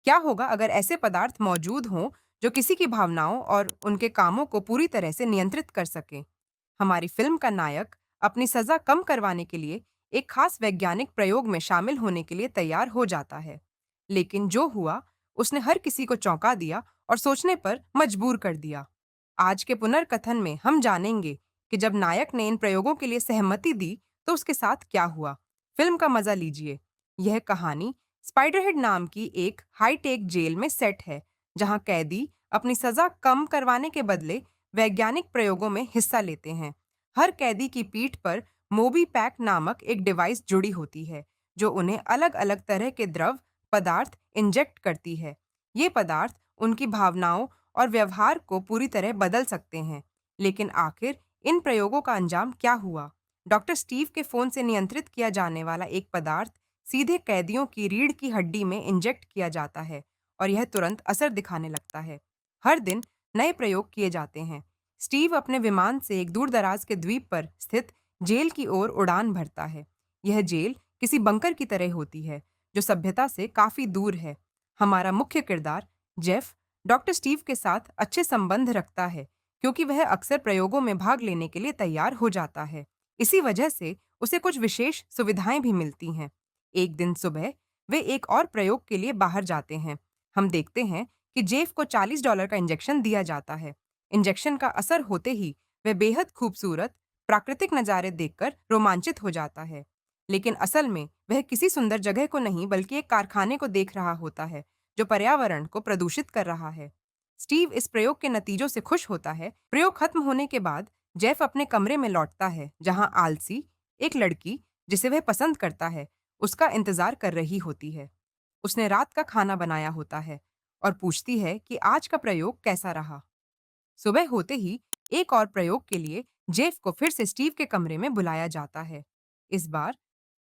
क्या होगा अगर ऐसे पदार्थ मौजूद हों जो किसी की भावनाओं और उनके कामों को पूरी तरह से नियंत्रित कर सकें? हमारी फिल्म का नायक अपनी सजा कम करवाने के लिए एक खास वैज्ञानिक प्रयोग में शामिल होने के लिए तैयार हो जाता है। लेकिन जो हुआ, उसने हर किसी को चौंका दिया और सोचने पर मजबूर कर दिया। आज के पुनर्कथन में हम जानेंगे कि जब नायक ने इन प्रयोगों के लिए सहमति दी, तो उसके साथ क्या हुआ। फिल्म का मजा लीजिए। यह कहानी स्पाइडरहेड नाम की एक हाईटेक जेल में सेट है, जहां कैदी अपनी सजा कम करवाने के बदले वैज्ञानिक प्रयोगों में हिस्सा लेते हैं। हर कैदी की पीठ पर मोबी पैक नामक एक डिवाइस जुड़ी होती है, जो उन्हें अलग-अलग तरह के द्रव पदार्थ इंजेक्ट करती है। ये पदार्थ उनकी भावनाओं और व्यवहार को पूरी तरह बदल सकते हैं। लेकिन आखिर इन प्रयोगों का अंजाम क्या हुआ? डॉक्टर स्टीव के फोन से नियंत्रित किया जाने वाला एक पदार्थ सीधे कैदियों की रीढ़ की हड्डी में इंजेक्ट किया जाता है और यह तुरंत असर दिखाने लगता है। हर दिन नए प्रयोग किए जाते हैं। स्टीव अपने विमान से एक दूरदराज के द्वीप पर स्थित जेल की ओर उड़ान भरता है। यह जेल किसी बंकर की तरह होती है, जो सभ्यता से काफी दूर है। हमारा मुख्य किरदार जेफ डॉक्टर स्टीव के साथ अच्छे संबंध रखता है, क्योंकि वह अक्सर प्रयोगों में भाग लेने के लिए तैयार हो जाता है। इसी वजह से उसे कुछ विशेष सुविधाएं भी मिलती हैं। एक दिन सुबह वे एक और प्रयोग के लिए बाहर जाते हैं। हम देखते हैं कि जेफ को $40 का इंजेक्शन दिया जाता है। इंजेक्शन का असर होते ही वह बेहद खूबसूरत प्राकृतिक नज़ारे देखकर रोमांचित हो जाता है। लेकिन असल में वह किसी सुंदर जगह को नहीं, बल्कि एक कारखाने को देख रहा होता है, जो पर्यावरण को प्रदूषित कर रहा है। स्टीव इस प्रयोग के नतीजों से खुश होता है। प्रयोग खत्म होने के बाद जेफ अपने कमरे में लौटता है, जहां आलसी एक लड़की, जिसे वह पसंद करता है, उसका इंतजार कर रही होती है। उसने रात का खाना बनाया होता है और पूछती है कि आज का प्रयोग कैसा रहा। सुबह होते ही एक और प्रयोग के लिए जेफ को फिर से स्टीव के कमरे में बुलाया जाता है। इस बार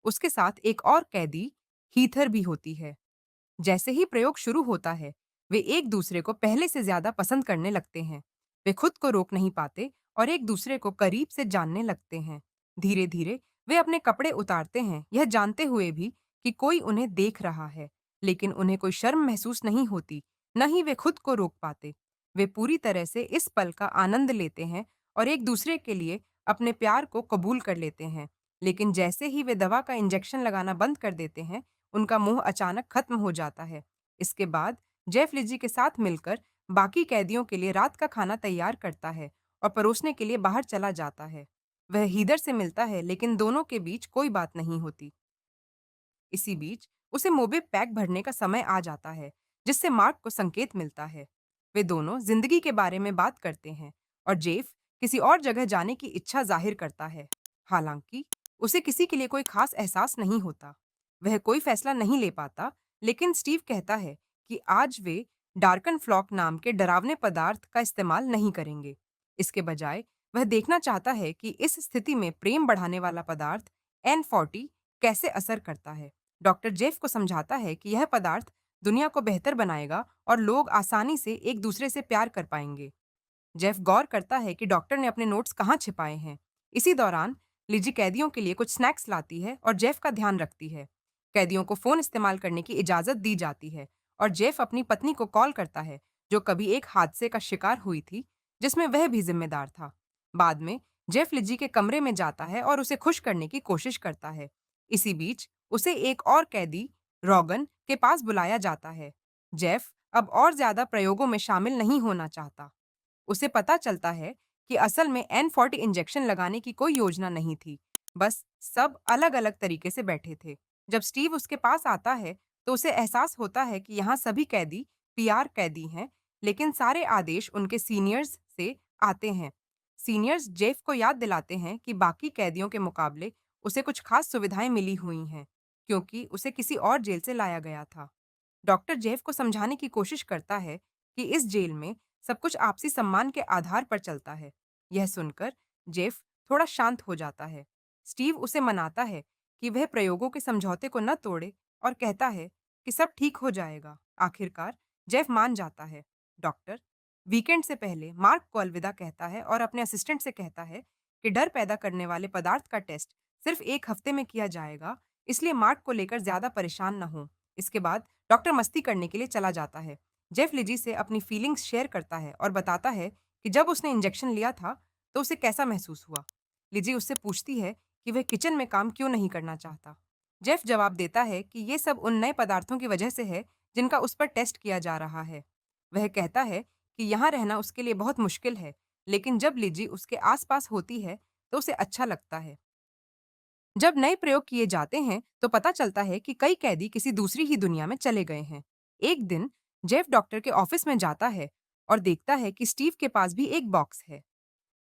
उसके साथ एक और कैदी, हीथर, भी होती है। जैसे ही प्रयोग शुरू होता है, वे एक दूसरे को पहले से ज्यादा पसंद करने लगते हैं। वे खुद को रोक नहीं पाते और एक दूसरे को करीब से जानने लगते हैं। धीरे धीरे वे अपने कपड़े उतारते हैं, यह जानते हुए भी कि कोई उन्हें देख रहा है। लेकिन उन्हें कोई शर्म महसूस नहीं होती, न ही वे खुद को रोक पाते। वे पूरी तरह से इस पल का आनंद लेते हैं और एक दूसरे के लिए अपने प्यार को कबूल कर लेते हैं। लेकिन जैसे ही वे दवा का इंजेक्शन लगाना बंद कर देते हैं, उनका मुंह अचानक खत्म हो जाता है। इसके बाद जेफ लिजी के साथ मिलकर बाकी कैदियों के लिए रात का खाना तैयार करता है और परोसने के लिए बाहर चला जाता है। वह हीदर से मिलता है, लेकिन दोनों के बीच कोई बात नहीं होती। इसी बीच उसे मोबे पैक भरने का समय आ जाता है, जिससे मार्क को संकेत मिलता है। वे दोनों जिंदगी के बारे में बात करते हैं और जेफ किसी और जगह जाने की इच्छा जाहिर करता है। हालांकि उसे किसी के लिए कोई खास एहसास नहीं होता। वह कोई फैसला नहीं ले पाता, लेकिन स्टीव कहता है कि आज वे डार्कन फ्लॉक नाम के डरावने पदार्थ का इस्तेमाल नहीं करेंगे। इसके बजाय वह देखना चाहता है कि इस स्थिति में प्रेम बढ़ाने वाला पदार्थ N40 कैसे असर करता है। डॉक्टर जेफ को समझाता है कि यह पदार्थ दुनिया को बेहतर बनाएगा और लोग आसानी से एक दूसरे से प्यार कर पाएंगे। जेफ गौर करता है कि डॉक्टर ने अपने नोट्स कहाँ छिपाए हैं। इसी दौरान लिजी कैदियों के लिए कुछ स्नैक्स लाती है और जेफ का ध्यान रखती है। कैदियों को फोन इस्तेमाल करने की इजाजत दी जाती है और जेफ अपनी पत्नी को कॉल करता है, जो कभी एक हादसे का शिकार हुई थी, जिसमें वह भी जिम्मेदार था। बाद में जेफ लिजी के कमरे में जाता है और उसे खुश करने की कोशिश करता है। इसी बीच उसे एक और कैदी, रॉगन, के पास बुलाया जाता है। जेफ अब और ज्यादा प्रयोगों में शामिल नहीं होना चाहता। उसे पता चलता है कि असल में N40 इंजेक्शन लगाने की कोई योजना नहीं थी, बस सब अलग-अलग तरीके से बैठे थे। जब स्टीव उसके पास आता है, तो उसे एहसास होता है कि यहाँ सभी कैदी पीआर कैदी हैं, लेकिन सारे आदेश उनके सीनियर्स से आते हैं। सीनियर्स जेफ को याद दिलाते हैं कि बाकी कैदियों के मुकाबले उसे कुछ खास सुविधाएं मिली हुई हैं, क्योंकि उसे किसी और जेल से लाया गया था। डॉक्टर जेफ को समझाने की कोशिश करता है कि इस जेल में सब कुछ आपसी सम्मान के आधार पर चलता है। यह सुनकर जेफ थोड़ा शांत हो जाता है। स्टीव उसे मनाता है कि वह प्रयोगों के समझौते को न तोड़े और कहता है कि सब ठीक हो जाएगा। आखिरकार जेफ मान जाता है। डॉक्टर वीकेंड से पहले मार्क को अलविदा कहता है और अपने असिस्टेंट से कहता है कि डर पैदा करने वाले पदार्थ का टेस्ट सिर्फ 1 हफ्ते में किया जाएगा, इसलिए मार्क को लेकर ज्यादा परेशान न हो। इसके बाद डॉक्टर मस्ती करने के लिए चला जाता है। जेफ लिजी से अपनी फीलिंग्स शेयर करता है और बताता है कि जब उसने इंजेक्शन लिया था तो उसे कैसा महसूस हुआ। लिजी उससे पूछती है कि वह किचन में काम क्यों नहीं करना चाहता। जेफ जवाब देता है कि ये सब उन नए पदार्थों की वजह से है जिनका उस पर टेस्ट किया जा रहा है। वह कहता है कि यहाँ रहना उसके लिए बहुत मुश्किल है, लेकिन जब लिजी उसके आसपास होती है तो उसे अच्छा लगता है। जब नए प्रयोग किए जाते हैं तो पता चलता है कि कई कैदी किसी दूसरी ही दुनिया में चले गए हैं। एक दिन जेफ डॉक्टर के ऑफिस में जाता है और देखता है कि स्टीव के पास भी एक बॉक्स है।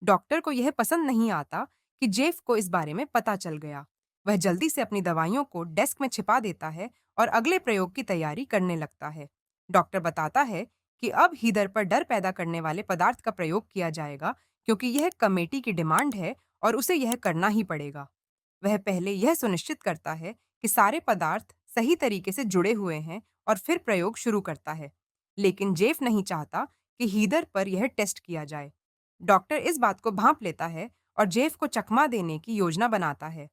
डॉक्टर को यह पसंद नहीं आता कि जेफ को इस बारे में पता चल गया। वह जल्दी से अपनी दवाइयों को डेस्क में छिपा देता है और अगले प्रयोग की तैयारी करने लगता है। डॉक्टर बताता है कि अब हीदर पर डर पैदा करने वाले पदार्थ का प्रयोग किया जाएगा, क्योंकि यह कमेटी की डिमांड है और उसे यह करना ही पड़ेगा। वह पहले यह सुनिश्चित करता है कि सारे पदार्थ सही तरीके से जुड़े हुए हैं और फिर प्रयोग शुरू करता है। लेकिन जेफ नहीं चाहता कि हीदर पर यह टेस्ट किया जाए। डॉक्टर इस बात को भांप लेता है और जेफ को चकमा देने की योजना बनाता है।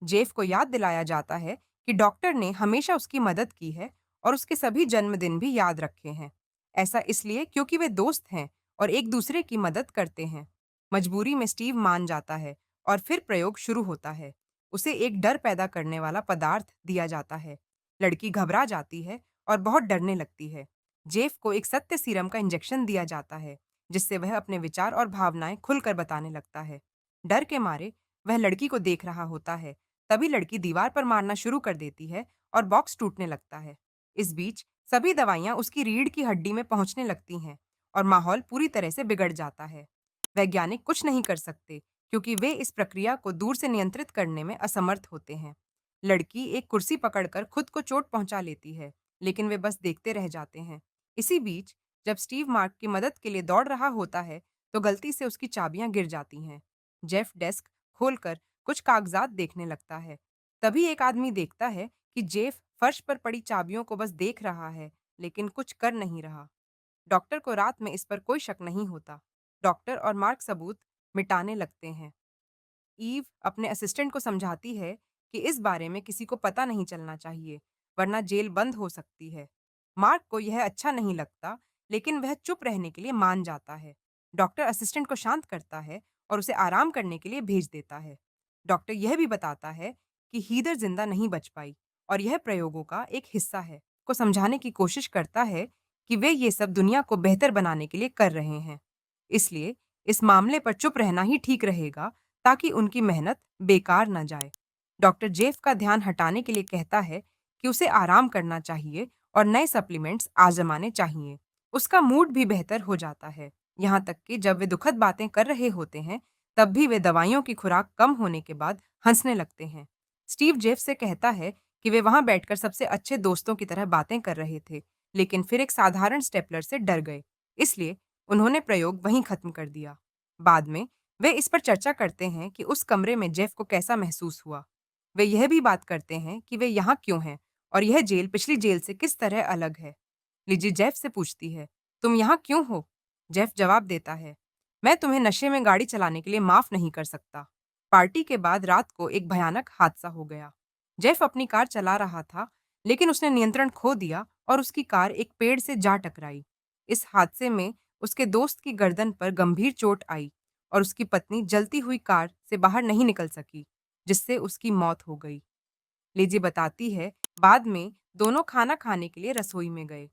जेफ को याद दिलाया जाता है कि डॉक्टर ने हमेशा उसकी मदद की है और उसके सभी जन्मदिन भी याद रखे हैं। ऐसा इसलिए क्योंकि वे दोस्त हैं और एक दूसरे की मदद करते हैं। मजबूरी में स्टीव मान जाता है और फिर प्रयोग शुरू होता है। उसे एक डर पैदा करने वाला पदार्थ दिया जाता है। लड़की घबरा जाती है और बहुत डरने लगती है। जेफ को एक सत्य सीरम का इंजेक्शन दिया जाता है, जिससे वह अपने विचार और भावनाएं खुलकर बताने लगता है। डर के मारे वह लड़की को देख रहा होता है। तभी लड़की दीवार पर मारना शुरू कर देती है और बॉक्स टूटने लगता है। इस बीच सभी दवाइयां उसकी रीढ़ की हड्डी में पहुंचने लगती हैं और माहौल पूरी तरह से बिगड़ जाता है। वैज्ञानिक कुछ नहीं कर सकते, क्योंकि वे इस प्रक्रिया को दूर से नियंत्रित करने में असमर्थ होते हैं। लड़की एक कुर्सी पकड़कर खुद को चोट पहुंचा लेती है, लेकिन वे बस देखते रह जाते हैं। इसी बीच जब स्टीव मार्क की मदद के लिए दौड़ रहा होता है, तो गलती से उसकी चाबियां गिर जाती हैं। जेफ डेस्क खोलकर कुछ कागजात देखने लगता है। तभी एक आदमी देखता है कि जेफ फर्श पर पड़ी चाबियों को बस देख रहा है, लेकिन कुछ कर नहीं रहा। डॉक्टर को रात में इस पर कोई शक नहीं होता। डॉक्टर और मार्क सबूत मिटाने लगते हैं। ईव अपने असिस्टेंट को समझाती है कि इस बारे में किसी को पता नहीं चलना चाहिए, वरना जेल बंद हो सकती है। मार्क को यह अच्छा नहीं लगता, लेकिन वह चुप रहने के लिए मान जाता है। डॉक्टर असिस्टेंट को शांत करता है और उसे आराम करने के लिए भेज देता है। डॉक्टर यह भी बताता है कि हीदर जिंदा नहीं बच पाई और यह प्रयोगों का एक हिस्सा है। को समझाने की कोशिश करता है कि वे ये सब दुनिया को बेहतर बनाने के लिए कर रहे हैं। इसलिए इस मामले पर चुप रहना ही ठीक रहेगा, ताकि उनकी मेहनत बेकार न जाए। डॉक्टर जेफ का ध्यान हटाने के लिए कहता है कि उसे आराम करना चाहिए और नए सप्लीमेंट्स आजमाने चाहिए। उसका मूड भी बेहतर हो जाता है। यहाँ तक कि जब वे दुखद बातें कर रहे होते हैं, तब भी वे दवाइयों की खुराक कम होने के बाद हंसने लगते हैं। स्टीव जेफ से कहता है कि वे वहां बैठकर सबसे अच्छे दोस्तों की तरह बातें कर रहे थे, लेकिन फिर एक साधारण स्टेपलर से डर गए। इसलिए उन्होंने प्रयोग वहीं खत्म कर दिया। बाद में वे इस पर चर्चा करते हैं कि उस कमरे में जेफ को कैसा महसूस हुआ। वे यह भी बात करते हैं कि वे यहाँ क्यों हैं और यह जेल पिछली जेल से किस तरह अलग है। लिजी जेफ से पूछती है, तुम यहाँ क्यों हो? जेफ जवाब देता है, मैं तुम्हें नशे में गाड़ी चलाने के लिए माफ नहीं कर सकता। पार्टी के बाद रात को एक भयानक हादसा हो गया। जेफ अपनी कार चला रहा था, लेकिन उसने नियंत्रण खो दिया और उसकी कार एक पेड़ से जा टकराई। इस हादसे में उसके दोस्त की गर्दन पर गंभीर चोट आई और उसकी पत्नी जलती हुई कार से बाहर नहीं निकल सकी, जिससे उसकी मौत हो गई। लिजी बताती है, बाद में दोनों खाना खाने के लिए रसोई में गए।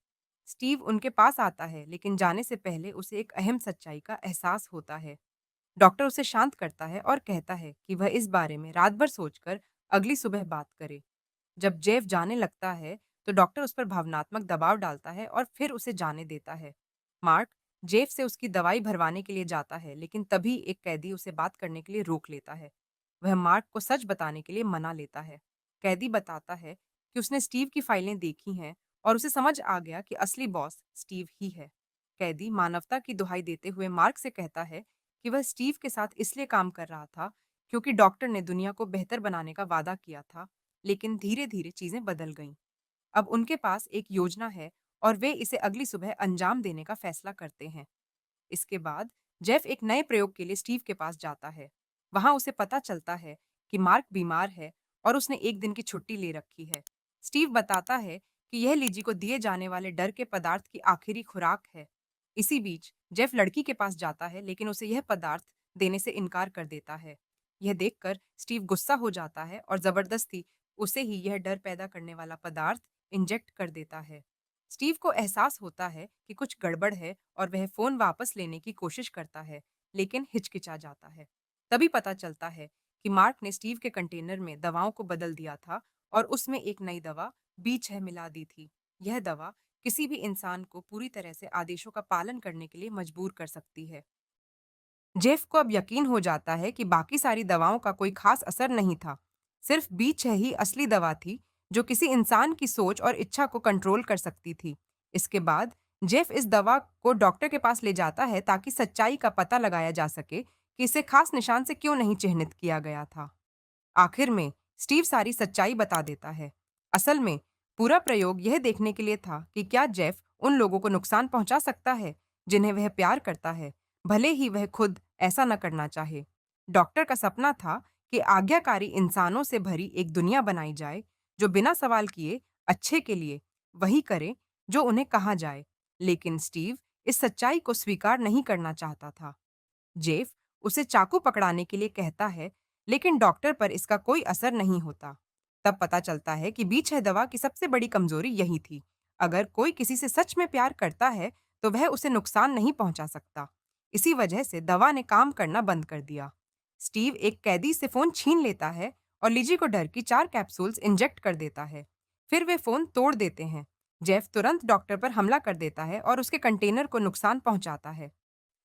स्टीव उनके पास आता है, लेकिन जाने से पहले उसे एक अहम सच्चाई का एहसास होता है। डॉक्टर उसे शांत करता है और कहता है कि वह इस बारे में रात भर सोचकर अगली सुबह बात करे। जब जेफ जाने लगता है, तो डॉक्टर उस पर भावनात्मक दबाव डालता है और फिर उसे जाने देता है। मार्क जेफ से उसकी दवाई भरवाने के लिए जाता है, लेकिन तभी एक कैदी उसे बात करने के लिए रोक लेता है। वह मार्क को सच बताने के लिए मना लेता है। कैदी बताता है कि उसने स्टीव की फाइलें देखी हैं और उसे समझ आ गया कि असली बॉस स्टीव ही है। कैदी मानवता की दुहाई देते हुए मार्क से कहता है कि वह स्टीव के साथ इसलिए काम कर रहा था क्योंकि डॉक्टर ने दुनिया को बेहतर बनाने का वादा किया था, लेकिन धीरे-धीरे चीजें बदल गईं। अब उनके पास एक योजना है और वे इसे अगली सुबह अंजाम देने का फैसला करते हैं। इसके बाद जेफ एक नए प्रयोग के लिए स्टीव के पास जाता है। वहां उसे पता चलता है कि मार्क बीमार है और उसने एक दिन की छुट्टी ले रखी है। स्टीव बताता है कि यह लीजी को दिए जाने वाले डर के पदार्थ की आखिरी खुराक है। इसी बीच जेफ लड़की के पास जाता है, लेकिन उसे यह पदार्थ देने से इनकार कर देता है। यह देखकर स्टीव गुस्सा हो जाता है और जबरदस्ती उसे ही यह डर पैदा करने वाला पदार्थ इंजेक्ट कर देता है। स्टीव को एहसास होता है कि कुछ गड़बड़ है और वह फोन वापस लेने की कोशिश करता है, लेकिन हिचकिचा जाता है। तभी पता चलता है कि मार्क ने स्टीव के कंटेनर में दवाओं को बदल दिया था और उसमें एक नई दवा B6 मिला दी थी। यह दवा किसी भी इंसान को पूरी तरह से आदेशों का पालन करने के लिए मजबूर कर सकती है। जेफ को अब यकीन हो जाता है कि बाकी सारी दवाओं का कोई खास असर नहीं था। सिर्फ B6 ही असली दवा थी, जो किसी इंसान की सोच और इच्छा को कंट्रोल कर सकती थी। इसके बाद जेफ इस दवा को डॉक्टर के पास ले जाता है ताकि सच्चाई का पता लगाया जा सके कि इसे खास निशान से क्यों नहीं चिह्नित किया गया था। आखिर में स्टीव सारी सच्चाई बता देता है। असल में पूरा प्रयोग यह देखने के लिए था कि क्या जेफ उन लोगों को नुकसान पहुंचा सकता है जिन्हें वह प्यार करता है, भले ही वह खुद ऐसा न करना चाहे। डॉक्टर का सपना था कि आज्ञाकारी इंसानों से भरी एक दुनिया बनाई जाए, जो बिना सवाल किए अच्छे के लिए वही करे जो उन्हें कहा जाए। लेकिन स्टीव इस सच्चाई को स्वीकार नहीं करना चाहता था। जेफ उसे चाकू पकड़ाने के लिए कहता है, लेकिन डॉक्टर पर इसका कोई असर नहीं होता। तब पता चलता है कि B6 दवा की सबसे बड़ी कमजोरी यही थी। अगर कोई किसी से सच में प्यार करता है, तो वह उसे नुकसान नहीं पहुंचा सकता। इसी वजह से दवा ने काम करना बंद कर दिया। स्टीव एक कैदी से फोन छीन लेता है और लिजी को डर की 4 कैप्सूल्स इंजेक्ट कर देता है। फिर वे फोन तोड़ देते हैं। जेफ तुरंत डॉक्टर पर हमला कर देता है और उसके कंटेनर को नुकसान पहुंचाता है।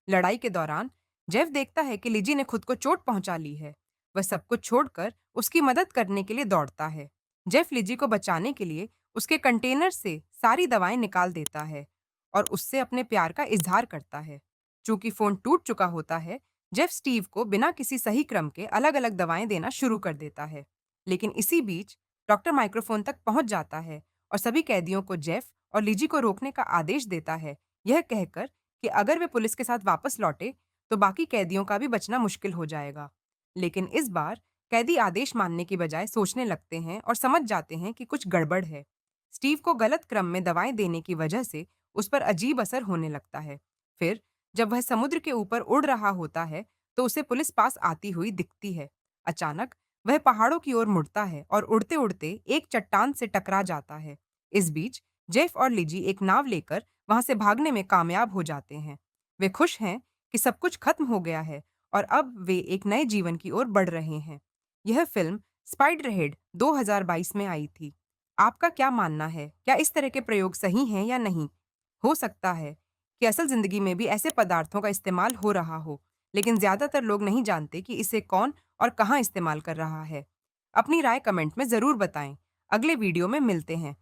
लड़ाई के दौरान जेफ देखता है कि लिजी ने खुद को चोट पहुंचा ली है। वह सब कुछ छोड़कर उसकी मदद करने के लिए दौड़ता है। जेफ लिजी को बचाने के लिए उसके कंटेनर से सारी दवाएं निकाल देता है और उससे अपने प्यार का इजहार करता है। चूंकि फोन टूट चुका होता है, जेफ स्टीव को बिना किसी सही क्रम के अलग अलग दवाएं देना शुरू कर देता है। लेकिन इसी बीच डॉक्टर माइक्रोफोन तक पहुंच जाता है और सभी कैदियों को जेफ और लिजी को रोकने का आदेश देता है, यह कहकर कि अगर वे पुलिस के साथ वापस लौटे तो बाकी कैदियों का भी बचना मुश्किल हो जाएगा। लेकिन इस बार कैदी आदेश मानने की बजाय सोचने लगते हैं और समझ जाते हैं कि कुछ गड़बड़ है। स्टीव को गलत क्रम में दवाएं देने की वजह से उस पर अजीब असर होने लगता है। फिर जब वह समुद्र के ऊपर उड़ रहा होता है, तो उसे पुलिस पास आती हुई दिखती है। अचानक वह पहाड़ों की ओर मुड़ता है और उड़ते उड़ते एक चट्टान से टकरा जाता है। इस बीच जेफ और लिजी एक नाव लेकर वहां से भागने में कामयाब हो जाते हैं। वे खुश हैं कि सब कुछ खत्म हो गया है और अब वे एक नए जीवन की ओर बढ़ रहे हैं। यह फिल्म स्पाइडरहेड 2022 में आई थी। आपका क्या मानना है? क्या इस तरह के प्रयोग सही हैं या नहीं? हो सकता है कि असल जिंदगी में भी ऐसे पदार्थों का इस्तेमाल हो रहा हो, लेकिन ज्यादातर लोग नहीं जानते कि इसे कौन और कहाँ इस्तेमाल कर रहा है। अपनी राय कमेंट में जरूर बताएं। अगले वीडियो में मिलते हैं।